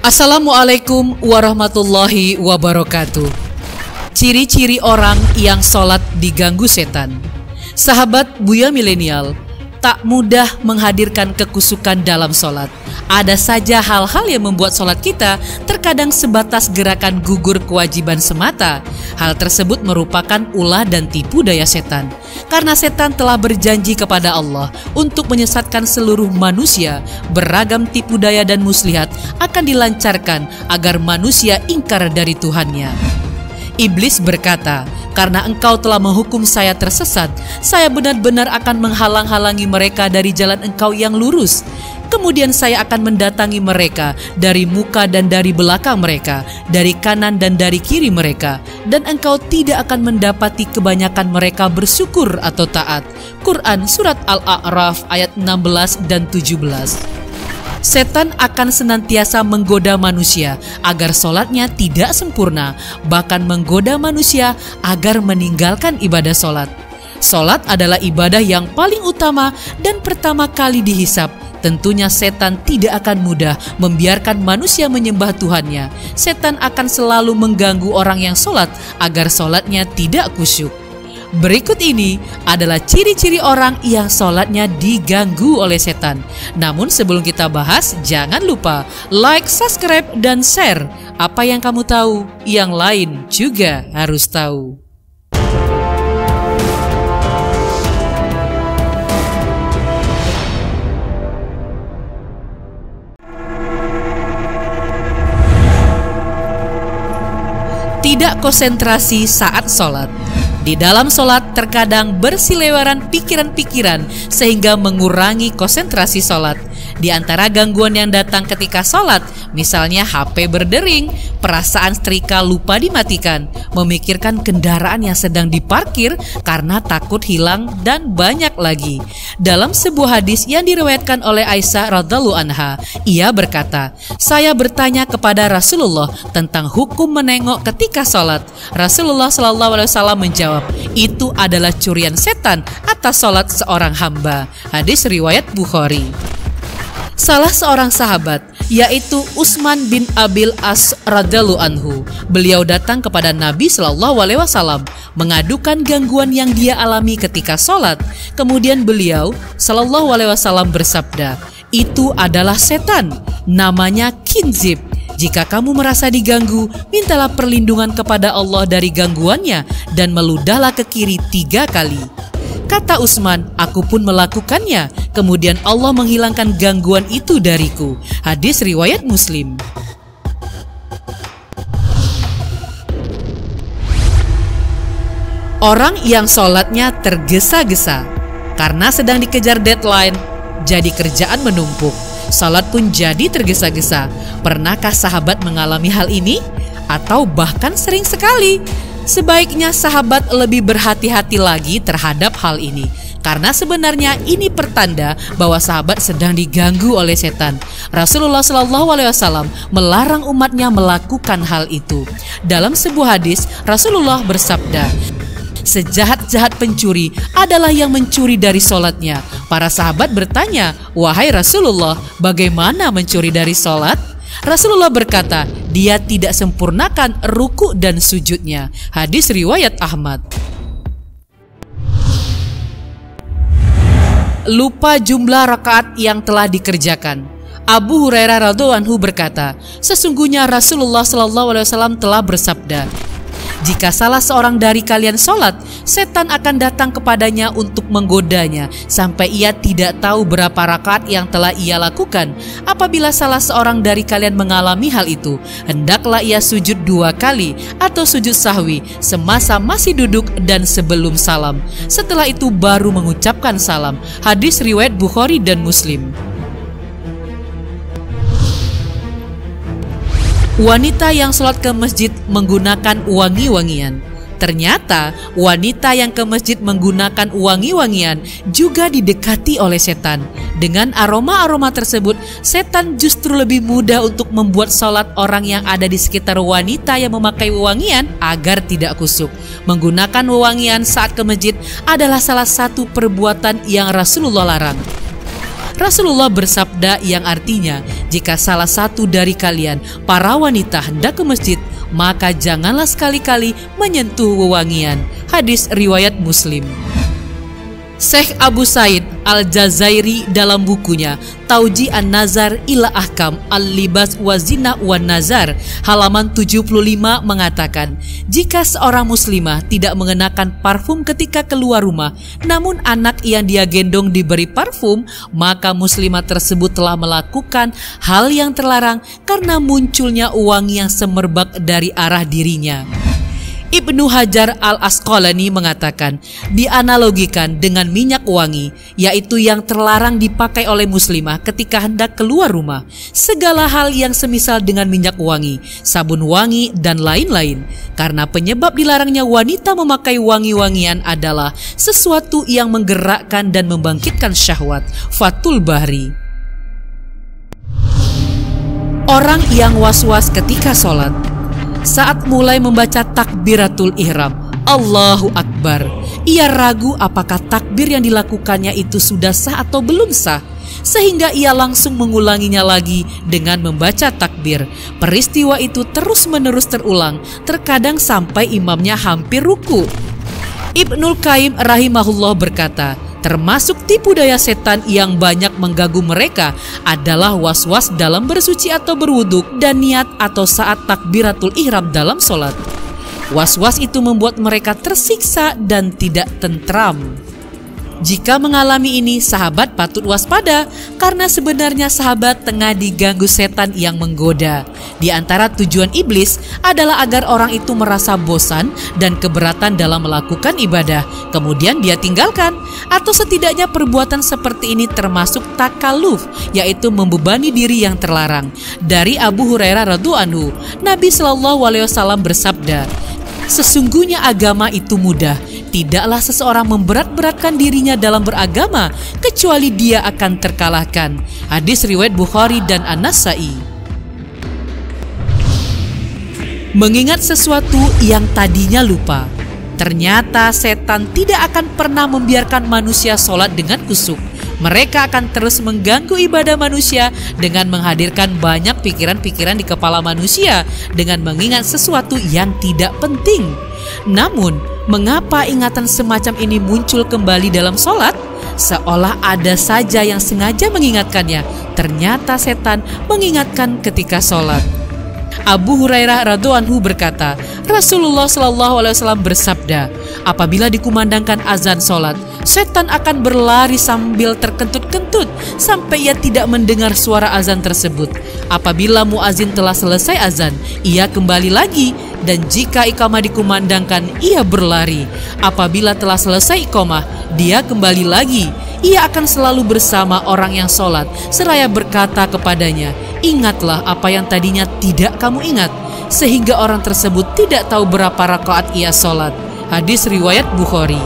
Assalamualaikum warahmatullahi wabarakatuh. Ciri-ciri orang yang sholat diganggu setan. Sahabat Buya Milenial, tak mudah menghadirkan kekusukan dalam sholat. Ada saja hal-hal yang membuat sholat kita terkadang sebatas gerakan gugur kewajiban semata. Hal tersebut merupakan ulah dan tipu daya setan. Karena setan telah berjanji kepada Allah untuk menyesatkan seluruh manusia, beragam tipu daya dan muslihat akan dilancarkan agar manusia ingkar dari Tuhannya. Iblis berkata, "Karena engkau telah menghukum saya tersesat, saya benar-benar akan menghalang-halangi mereka dari jalan engkau yang lurus. Kemudian saya akan mendatangi mereka dari muka dan dari belakang mereka, dari kanan dan dari kiri mereka, dan engkau tidak akan mendapati kebanyakan mereka bersyukur atau taat." Quran Surat Al-A'raf ayat 16 dan 17. Setan akan senantiasa menggoda manusia agar sholatnya tidak sempurna, bahkan menggoda manusia agar meninggalkan ibadah sholat. Sholat adalah ibadah yang paling utama dan pertama kali dihisab. Tentunya setan tidak akan mudah membiarkan manusia menyembah Tuhannya. Setan akan selalu mengganggu orang yang sholat agar sholatnya tidak khusyuk. Berikut ini adalah ciri-ciri orang yang sholatnya diganggu oleh setan. Namun sebelum kita bahas, jangan lupa like, subscribe, dan share. Apa yang kamu tahu, yang lain juga harus tahu. Tidak konsentrasi saat sholat. Di dalam sholat terkadang berseliweran pikiran-pikiran sehingga mengurangi konsentrasi sholat. Di antara gangguan yang datang ketika sholat, misalnya HP berdering, perasaan setrika lupa dimatikan, memikirkan kendaraan yang sedang diparkir karena takut hilang, dan banyak lagi. Dalam sebuah hadis yang diriwayatkan oleh Aisyah radhiyallahu anha, ia berkata, "Saya bertanya kepada Rasulullah tentang hukum menengok ketika sholat. Rasulullah SAW menjawab, itu adalah curian setan atas sholat seorang hamba." Hadis riwayat Bukhari. Salah seorang sahabat, yaitu Utsman bin Abil As radhiyallahu anhu, beliau datang kepada Nabi SAW mengadukan gangguan yang dia alami ketika sholat. Kemudian beliau SAW bersabda, "Itu adalah setan, namanya kinzib. Jika kamu merasa diganggu, mintalah perlindungan kepada Allah dari gangguannya dan meludahlah ke kiri 3 kali." Kata Utsman, "Aku pun melakukannya. Kemudian Allah menghilangkan gangguan itu dariku." Hadis riwayat Muslim. Orang yang sholatnya tergesa-gesa karena sedang dikejar deadline, jadi kerjaan menumpuk. Sholat pun jadi tergesa-gesa. Pernahkah sahabat mengalami hal ini? Atau bahkan sering sekali? Sebaiknya sahabat lebih berhati-hati lagi terhadap hal ini, karena sebenarnya ini pertanda bahwa sahabat sedang diganggu oleh setan. Rasulullah SAW melarang umatnya melakukan hal itu. Dalam sebuah hadis, Rasulullah bersabda, "Sejahat-jahat pencuri adalah yang mencuri dari sholatnya." Para sahabat bertanya, "Wahai Rasulullah, bagaimana mencuri dari sholat?" Rasulullah berkata, "Dia tidak sempurnakan ruku dan sujudnya." Hadis riwayat Ahmad. Lupa jumlah rakaat yang telah dikerjakan. Abu Hurairah radhiyallahu anhu berkata, "Sesungguhnya Rasulullah SAW telah bersabda, jika salah seorang dari kalian sholat, setan akan datang kepadanya untuk menggodanya sampai ia tidak tahu berapa rakaat yang telah ia lakukan. Apabila salah seorang dari kalian mengalami hal itu, hendaklah ia sujud 2 kali atau sujud sahwi semasa masih duduk dan sebelum salam. Setelah itu baru mengucapkan salam." Hadis riwayat Bukhari dan Muslim. Wanita yang sholat ke masjid menggunakan wangi-wangian. Ternyata wanita yang ke masjid menggunakan wangi-wangian juga didekati oleh setan. Dengan aroma-aroma tersebut, setan justru lebih mudah untuk membuat sholat orang yang ada di sekitar wanita yang memakai wewangian agar tidak khusyuk. Menggunakan wewangian saat ke masjid adalah salah satu perbuatan yang Rasulullah larang. Rasulullah bersabda yang artinya, jika salah satu dari kalian para wanita hendak ke masjid, maka janganlah sekali-kali menyentuh wewangian. Hadis riwayat Muslim. Syekh Abu Said Al-Jazairi dalam bukunya Tauji An-Nazar ila Ahkam Al-Libas wa Zina wan Nazar halaman 75 mengatakan, jika seorang muslimah tidak mengenakan parfum ketika keluar rumah, namun anak yang dia gendong diberi parfum, maka muslimah tersebut telah melakukan hal yang terlarang karena munculnya wangi yang semerbak dari arah dirinya. Ibnu Hajar Al-Asqalani mengatakan, dianalogikan dengan minyak wangi, yaitu yang terlarang dipakai oleh muslimah ketika hendak keluar rumah. Segala hal yang semisal dengan minyak wangi, sabun wangi, dan lain-lain. Karena penyebab dilarangnya wanita memakai wangi-wangian adalah sesuatu yang menggerakkan dan membangkitkan syahwat. Fathul Bahri. Orang yang was-was ketika sholat. Saat mulai membaca takbiratul ihram, Allahu Akbar, ia ragu apakah takbir yang dilakukannya itu sudah sah atau belum sah, sehingga ia langsung mengulanginya lagi dengan membaca takbir. Peristiwa itu terus-menerus terulang, terkadang sampai imamnya hampir ruku. Ibnul Qayyim rahimahullah berkata, termasuk tipu daya setan yang banyak mengganggu mereka adalah was-was dalam bersuci atau berwuduk dan niat atau saat takbiratul ihram dalam sholat. Was-was itu membuat mereka tersiksa dan tidak tentram. Jika mengalami ini, sahabat patut waspada karena sebenarnya sahabat tengah diganggu setan yang menggoda. Di antara tujuan iblis adalah agar orang itu merasa bosan dan keberatan dalam melakukan ibadah, kemudian dia tinggalkan. Atau setidaknya perbuatan seperti ini termasuk takaluf, yaitu membebani diri yang terlarang. Dari Abu Hurairah radhiyallahu anhu, Nabi SAW bersabda, sesungguhnya agama itu mudah. Tidaklah seseorang memberat-beratkan dirinya dalam beragama kecuali dia akan terkalahkan. Hadis riwayat Bukhari dan An-Nasa'i. Mengingat sesuatu yang tadinya lupa. Ternyata setan tidak akan pernah membiarkan manusia sholat dengan khusyuk. Mereka akan terus mengganggu ibadah manusia dengan menghadirkan banyak pikiran-pikiran di kepala manusia dengan mengingat sesuatu yang tidak penting. Namun, mengapa ingatan semacam ini muncul kembali dalam sholat? Seolah ada saja yang sengaja mengingatkannya. Ternyata setan mengingatkan ketika sholat. Abu Hurairah radhiyallahu anhu berkata, Rasulullah SAW bersabda, apabila dikumandangkan azan sholat, setan akan berlari sambil terkentut-kentut sampai ia tidak mendengar suara azan tersebut. Apabila muazin telah selesai azan, ia kembali lagi, dan jika iqamah dikumandangkan, ia berlari. Apabila telah selesai iqamah, dia kembali lagi. Ia akan selalu bersama orang yang sholat, seraya berkata kepadanya, ingatlah apa yang tadinya tidak kamu ingat, sehingga orang tersebut tidak tahu berapa rakaat ia sholat. Hadis riwayat Bukhari.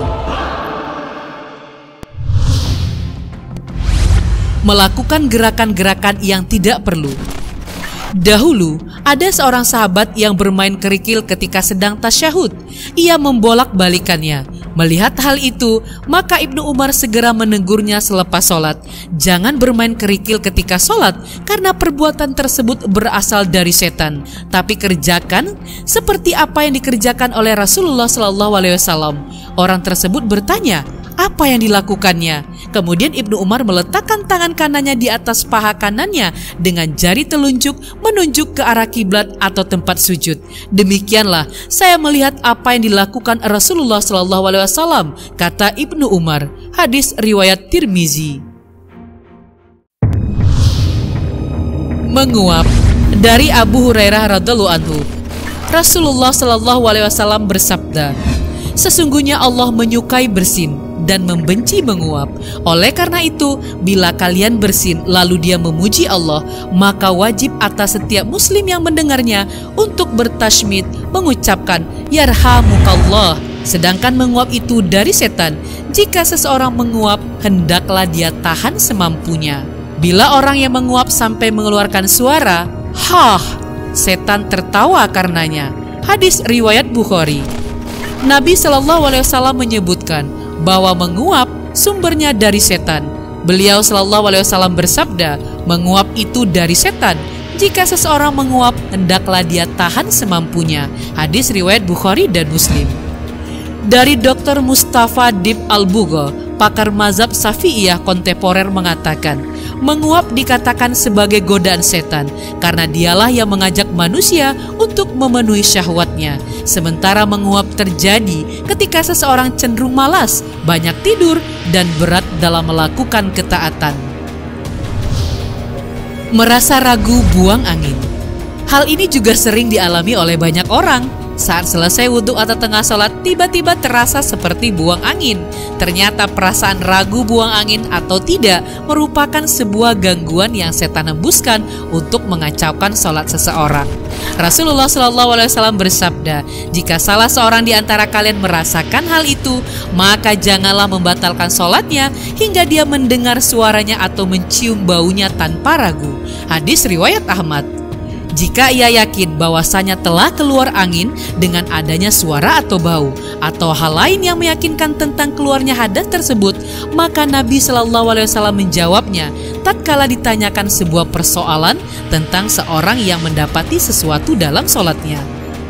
Melakukan gerakan-gerakan yang tidak perlu. Dahulu, ada seorang sahabat yang bermain kerikil ketika sedang tasyahud. Ia membolak-balikannya. Melihat hal itu, maka Ibnu Umar segera menegurnya selepas sholat. Jangan bermain kerikil ketika sholat, karena perbuatan tersebut berasal dari setan. Tapi kerjakan seperti apa yang dikerjakan oleh Rasulullah SAW. Orang tersebut bertanya, apa yang dilakukannya? Kemudian Ibnu Umar meletakkan tangan kanannya di atas paha kanannya dengan jari telunjuk menunjuk ke arah kiblat atau tempat sujud. Demikianlah saya melihat apa yang dilakukan Rasulullah SAW, kata Ibnu Umar. Hadis riwayat Tirmizi. Menguap. Dari Abu Hurairah radhiyallahu anhu, Rasulullah SAW bersabda, sesungguhnya Allah menyukai bersin dan membenci menguap. Oleh karena itu, bila kalian bersin lalu dia memuji Allah, maka wajib atas setiap muslim yang mendengarnya untuk bertashmid, mengucapkan yarhamukallah. Sedangkan menguap itu dari setan. Jika seseorang menguap, hendaklah dia tahan semampunya. Bila orang yang menguap sampai mengeluarkan suara hah, setan tertawa karenanya. Hadis riwayat Bukhari. Nabi SAW menyebutkan bahwa menguap sumbernya dari setan. Beliau Shallallahu Alaihi Wasallam bersabda, menguap itu dari setan. Jika seseorang menguap, hendaklah dia tahan semampunya. Hadis riwayat Bukhari dan Muslim. Dari Dr. Mustafa Dib Al-Bugho, pakar mazhab Syafi'iyah kontemporer mengatakan, menguap dikatakan sebagai godaan setan karena dialah yang mengajak manusia untuk memenuhi syahwatnya. Sementara menguap terjadi ketika seseorang cenderung malas, banyak tidur, dan berat dalam melakukan ketaatan. Merasa ragu buang angin. Hal ini juga sering dialami oleh banyak orang. Saat selesai wudhu atau tengah sholat, tiba-tiba terasa seperti buang angin. Ternyata perasaan ragu buang angin atau tidak merupakan sebuah gangguan yang setan hembuskan untuk mengacaukan sholat seseorang. Rasulullah SAW bersabda, jika salah seorang di antara kalian merasakan hal itu, maka janganlah membatalkan sholatnya hingga dia mendengar suaranya atau mencium baunya tanpa ragu. Hadis riwayat Ahmad. Jika ia yakin bahwasanya telah keluar angin dengan adanya suara atau bau atau hal lain yang meyakinkan tentang keluarnya hadas tersebut, maka Nabi Shallallahu Alaihi Wasallam menjawabnya tatkala ditanyakan sebuah persoalan tentang seorang yang mendapati sesuatu dalam sholatnya.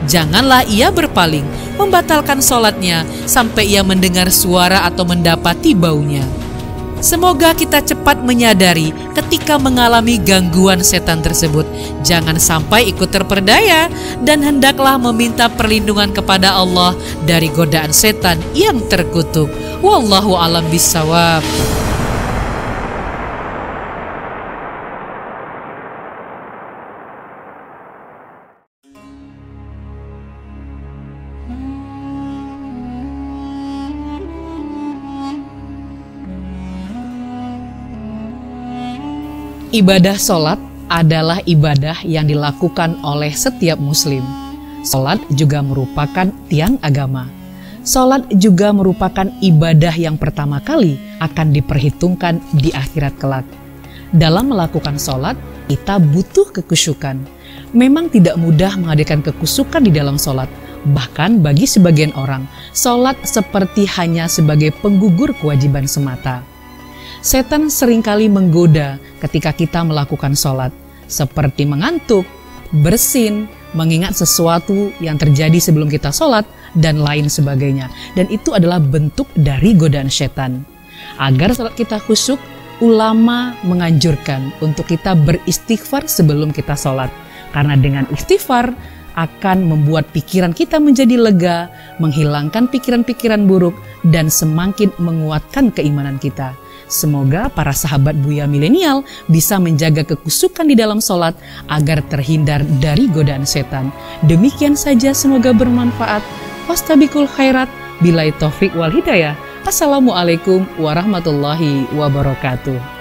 Janganlah ia berpaling, membatalkan sholatnya sampai ia mendengar suara atau mendapati baunya. Semoga kita cepat menyadari ketika mengalami gangguan setan tersebut. Jangan sampai ikut terperdaya dan hendaklah meminta perlindungan kepada Allah dari godaan setan yang terkutuk. Wallahu a'lam bishawab. Ibadah sholat adalah ibadah yang dilakukan oleh setiap muslim. Sholat juga merupakan tiang agama. Sholat juga merupakan ibadah yang pertama kali akan diperhitungkan di akhirat kelak. Dalam melakukan sholat, kita butuh kekhusyukan. Memang tidak mudah menghadirkan kekhusyukan di dalam sholat. Bahkan bagi sebagian orang, sholat seperti hanya sebagai penggugur kewajiban semata. Setan seringkali menggoda ketika kita melakukan sholat, seperti mengantuk, bersin, mengingat sesuatu yang terjadi sebelum kita sholat, dan lain sebagainya. Dan itu adalah bentuk dari godaan setan. Agar sholat kita khusyuk, ulama menganjurkan untuk kita beristighfar sebelum kita sholat. Karena dengan istighfar akan membuat pikiran kita menjadi lega, menghilangkan pikiran-pikiran buruk, dan semakin menguatkan keimanan kita. Semoga para sahabat Buya Milenial bisa menjaga kekhusyukan di dalam sholat agar terhindar dari godaan setan. Demikian saja, semoga bermanfaat. Fastabiqul khairat, bilai taufik wal hidayah. Assalamualaikum warahmatullahi wabarakatuh.